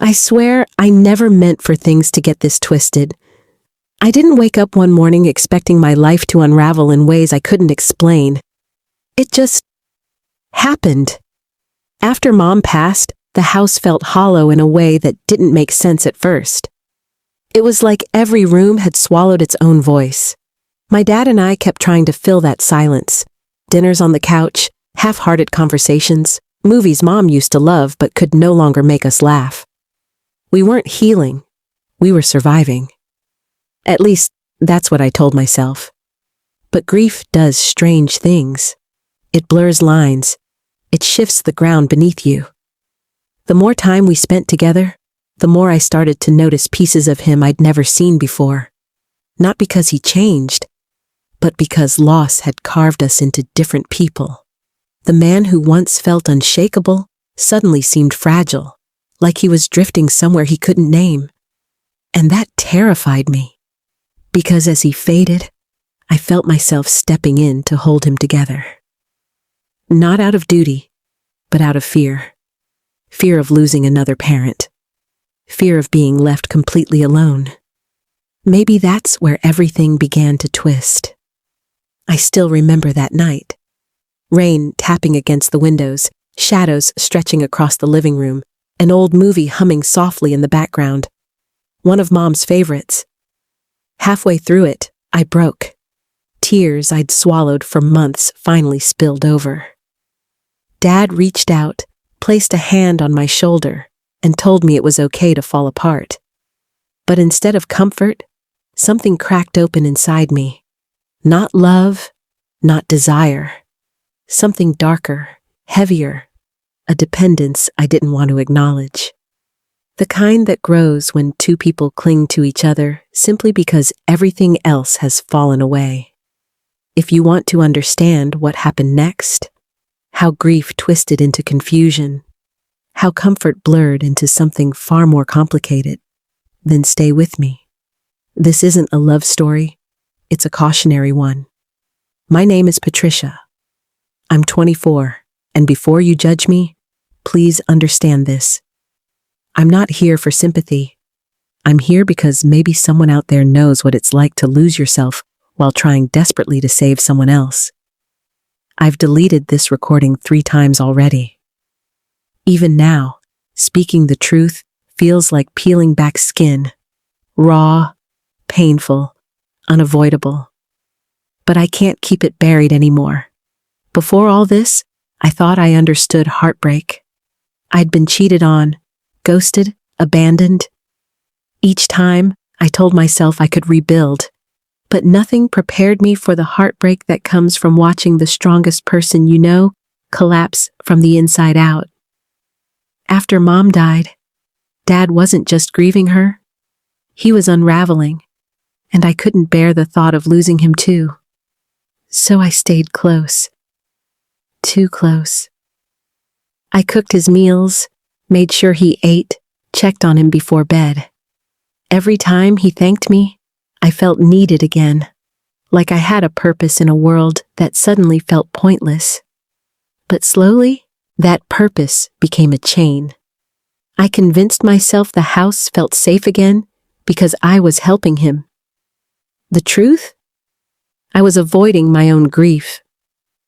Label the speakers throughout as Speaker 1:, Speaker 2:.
Speaker 1: I swear I never meant for things to get this twisted. I didn't wake up one morning expecting my life to unravel in ways I couldn't explain. It just happened. After Mom passed, the house felt hollow in a way that didn't make sense at first. It was like every room had swallowed its own voice. My dad and I kept trying to fill that silence. Dinners on the couch, half-hearted conversations, movies Mom used to love but could no longer make us laugh. We weren't healing. We were surviving. At least, that's what I told myself. But grief does strange things. It blurs lines. It shifts the ground beneath you. The more time we spent together, the more I started to notice pieces of him I'd never seen before. Not because he changed, but because loss had carved us into different people. The man who once felt unshakable suddenly seemed fragile, like he was drifting somewhere he couldn't name. And that terrified me, because as he faded, I felt myself stepping in to hold him together. Not out of duty, but out of fear. Fear of losing another parent. Fear of being left completely alone. Maybe that's where everything began to twist. I still remember that night. Rain tapping against the windows, shadows stretching across the living room, an old movie humming softly in the background. One of Mom's favorites. Halfway through it, I broke. Tears I'd swallowed for months finally spilled over. Dad reached out, placed a hand on my shoulder, and told me it was okay to fall apart. But instead of comfort, something cracked open inside me. Not love, not desire. Something darker, heavier, a dependence I didn't want to acknowledge. The kind that grows when two people cling to each other simply because everything else has fallen away. If you want to understand what happened next, how grief twisted into confusion, how comfort blurred into something far more complicated, then stay with me. This isn't a love story, it's a cautionary one. My name is Patricia. I'm 24, and before you judge me, please understand this. I'm not here for sympathy. I'm here because maybe someone out there knows what it's like to lose yourself while trying desperately to save someone else. I've deleted this recording 3 times already. Even now, speaking the truth feels like peeling back skin. Raw, painful, unavoidable. But I can't keep it buried anymore. Before all this, I thought I understood heartbreak. I'd been cheated on, ghosted, abandoned. Each time, I told myself I could rebuild. But nothing prepared me for the heartbreak that comes from watching the strongest person you know collapse from the inside out. After Mom died, Dad wasn't just grieving her. He was unraveling, and I couldn't bear the thought of losing him too. So I stayed close. Too close. I cooked his meals, made sure he ate, checked on him before bed. Every time he thanked me, I felt needed again, like I had a purpose in a world that suddenly felt pointless. But slowly, that purpose became a chain. I convinced myself the house felt safe again because I was helping him. The truth? I was avoiding my own grief,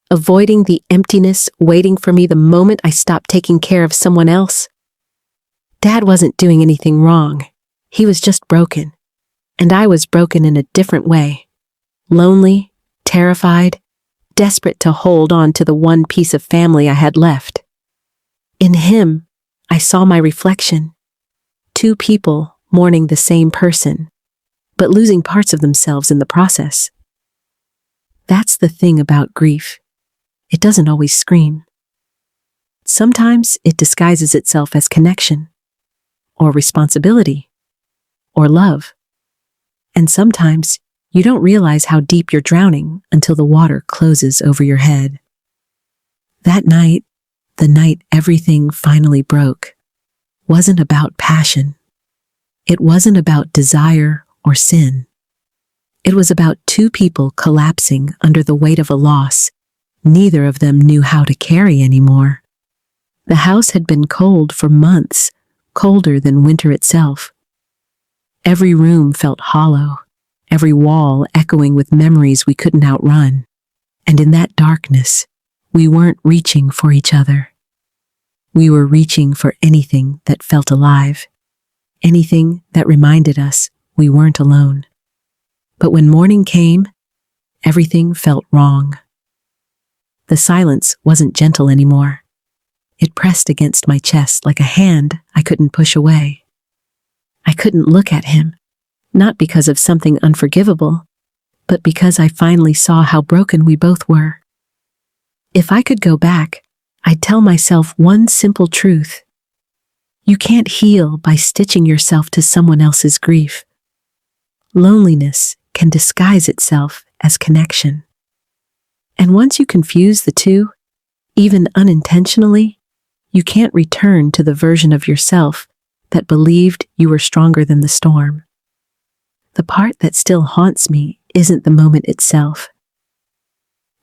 Speaker 1: avoiding the emptiness waiting for me the moment I stopped taking care of someone else. Dad wasn't doing anything wrong. He was just broken. And I was broken in a different way. Lonely, terrified, desperate to hold on to the one piece of family I had left. In him, I saw my reflection. 2 people mourning the same person, but losing parts of themselves in the process. That's the thing about grief. It doesn't always scream. Sometimes it disguises itself as connection, or responsibility, or love. And sometimes you don't realize how deep you're drowning until the water closes over your head. That night, the night everything finally broke, wasn't about passion. It wasn't about desire or sin. It was about 2 people collapsing under the weight of a loss neither of them knew how to carry anymore. The house had been cold for months, colder than winter itself. Every room felt hollow, every wall echoing with memories we couldn't outrun. And in that darkness, we weren't reaching for each other. We were reaching for anything that felt alive, anything that reminded us we weren't alone. But when morning came, everything felt wrong. The silence wasn't gentle anymore. It pressed against my chest like a hand I couldn't push away. I couldn't look at him, not because of something unforgivable, but because I finally saw how broken we both were. If I could go back, I'd tell myself one simple truth. You can't heal by stitching yourself to someone else's grief. Loneliness can disguise itself as connection. And once you confuse the two, even unintentionally, you can't return to the version of yourself that believed you were stronger than the storm. The part that still haunts me isn't the moment itself.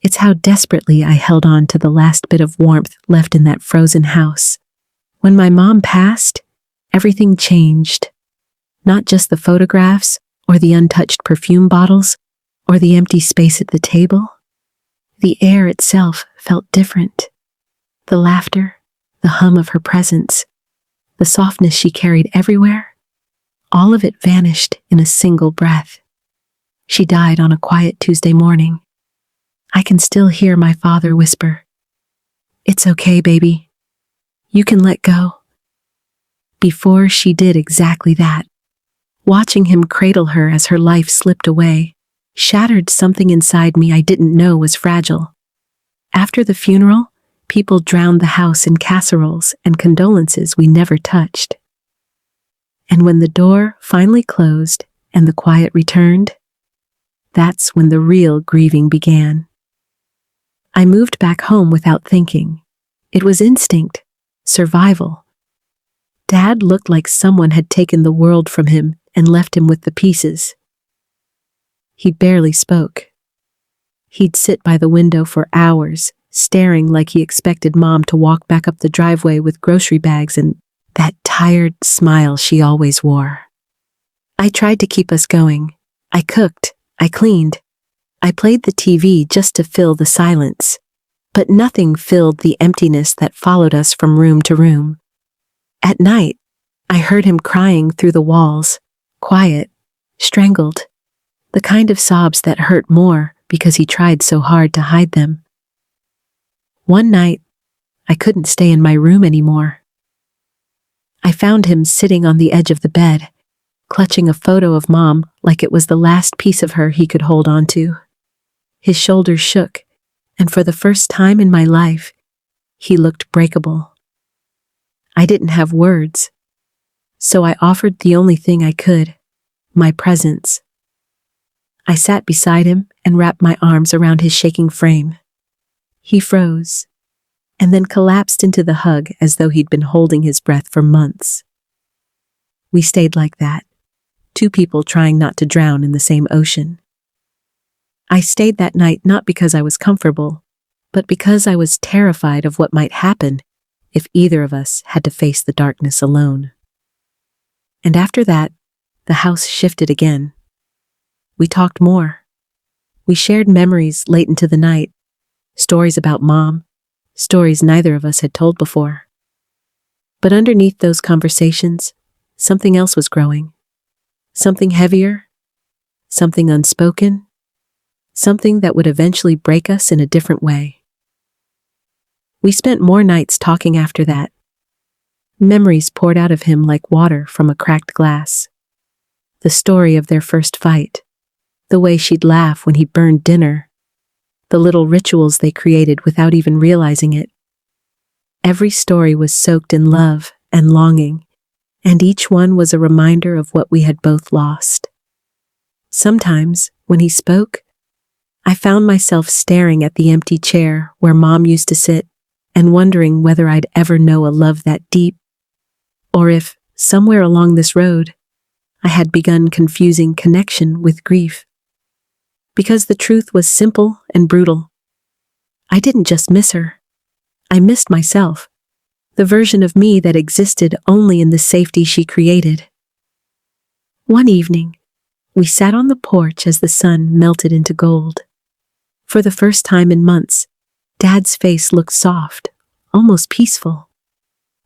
Speaker 1: It's how desperately I held on to the last bit of warmth left in that frozen house. When my mom passed, everything changed. Not just the photographs, or the untouched perfume bottles, or the empty space at the table. The air itself felt different. The laughter, the hum of her presence, the softness she carried everywhere, all of it vanished in a single breath. She died on a quiet Tuesday morning. I can still hear my father whisper, "It's okay, baby. You can let go." Before she did exactly that, watching him cradle her as her life slipped away, shattered something inside me I didn't know was fragile. After the funeral, people drowned the house in casseroles and condolences we never touched. And when the door finally closed and the quiet returned, that's when the real grieving began. I moved back home without thinking. It was instinct, survival. Dad looked like someone had taken the world from him and left him with the pieces. He barely spoke. He'd sit by the window for hours, staring like he expected Mom to walk back up the driveway with grocery bags and that tired smile she always wore. I tried to keep us going. I cooked, I cleaned, I played the TV just to fill the silence, but nothing filled the emptiness that followed us from room to room. At night, I heard him crying through the walls, quiet, strangled, the kind of sobs that hurt more because he tried so hard to hide them. One night, I couldn't stay in my room anymore. I found him sitting on the edge of the bed, clutching a photo of Mom like it was the last piece of her he could hold on to. His shoulders shook, and for the first time in my life, he looked breakable. I didn't have words, so I offered the only thing I could, my presence. I sat beside him and wrapped my arms around his shaking frame. He froze, and then collapsed into the hug as though he'd been holding his breath for months. We stayed like that, two people trying not to drown in the same ocean. I stayed that night not because I was comfortable, but because I was terrified of what might happen if either of us had to face the darkness alone. And after that, the house shifted again. We talked more. We shared memories late into the night, stories about Mom, stories neither of us had told before. But underneath those conversations, something else was growing. Something heavier, something unspoken, something that would eventually break us in a different way. We spent more nights talking after that. Memories poured out of him like water from a cracked glass. The story of their first fight, the way she'd laugh when he burned dinner, the little rituals they created without even realizing it. Every story was soaked in love and longing, and each one was a reminder of what we had both lost. Sometimes, when he spoke, I found myself staring at the empty chair where Mom used to sit and wondering whether I'd ever know a love that deep, or if, somewhere along this road, I had begun confusing connection with grief. Because the truth was simple and brutal. I didn't just miss her. I missed myself. the version of me that existed only in the safety she created. One evening, we sat on the porch as the sun melted into gold. For the first time in months, Dad's face looked soft, almost peaceful.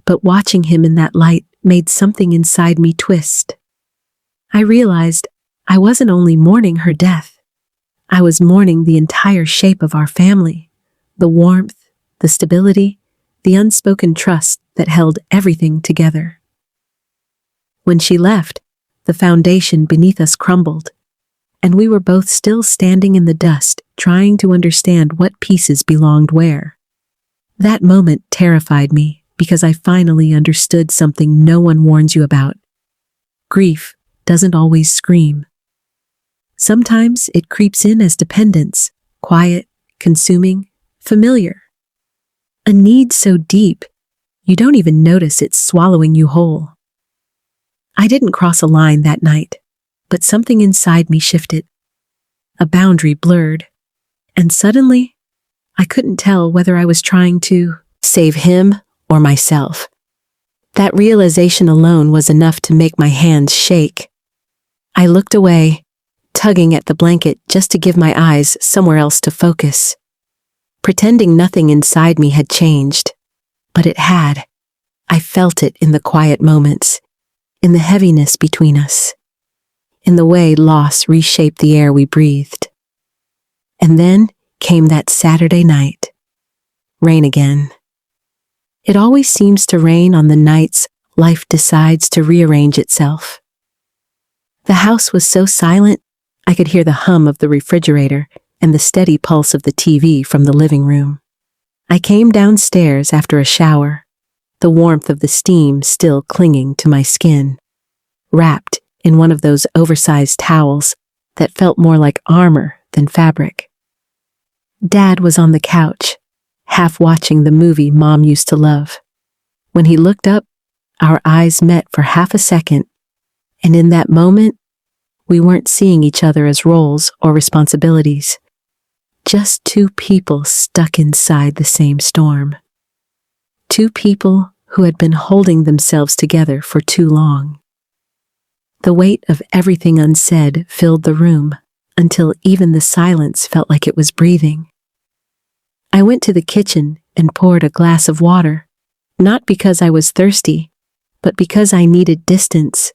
Speaker 1: But watching him in that light made something inside me twist. I realized I wasn't only mourning her death. I was mourning the entire shape of our family, the warmth, the stability, the unspoken trust that held everything together. When she left, the foundation beneath us crumbled, and we were both still standing in the dust, trying to understand what pieces belonged where. That moment terrified me because I finally understood something no one warns you about. Grief doesn't always scream. Sometimes it creeps in as dependence, quiet, consuming, familiar. A need so deep, you don't even notice it's swallowing you whole. I didn't cross a line that night, but something inside me shifted. A boundary blurred, and suddenly, I couldn't tell whether I was trying to save him or myself. That realization alone was enough to make my hands shake. I looked away, tugging at the blanket just to give my eyes somewhere else to focus. Pretending nothing inside me had changed. But it had. I felt it in the quiet moments, in the heaviness between us, in the way loss reshaped the air we breathed. And then came that Saturday night. Rain again. It always seems to rain on the nights life decides to rearrange itself. The house was so silent, I could hear the hum of the refrigerator and the steady pulse of the TV from the living room. I came downstairs after a shower, the warmth of the steam still clinging to my skin, wrapped in one of those oversized towels that felt more like armor than fabric. Dad was on the couch, half watching the movie Mom used to love. When he looked up, our eyes met for half a second, and in that moment, we weren't seeing each other as roles or responsibilities. Just two people stuck inside the same storm. Two people who had been holding themselves together for too long. The weight of everything unsaid filled the room until even the silence felt like it was breathing. I went to the kitchen and poured a glass of water, not because I was thirsty, but because I needed distance.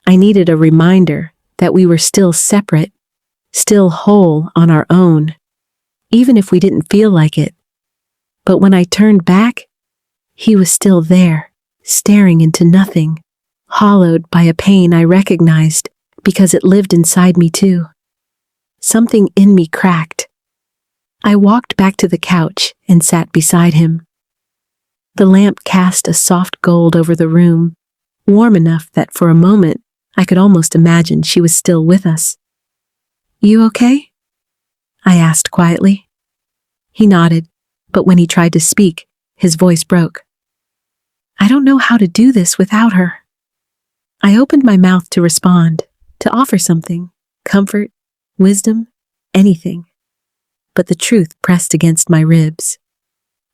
Speaker 1: I needed a reminder that we were still separate, still whole on our own, even if we didn't feel like it. But when I turned back, he was still there, staring into nothing, hollowed by a pain I recognized because it lived inside me too. Something in me cracked. I walked back to the couch and sat beside him. The lamp cast a soft gold over the room, warm enough that for a moment I could almost imagine she was still with us. "You okay?" I asked quietly. He nodded, but when he tried to speak, his voice broke. "I don't know how to do this without her." I opened my mouth to respond, to offer something, comfort, wisdom, anything. But the truth pressed against my ribs.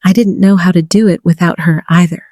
Speaker 1: I didn't know how to do it without her either.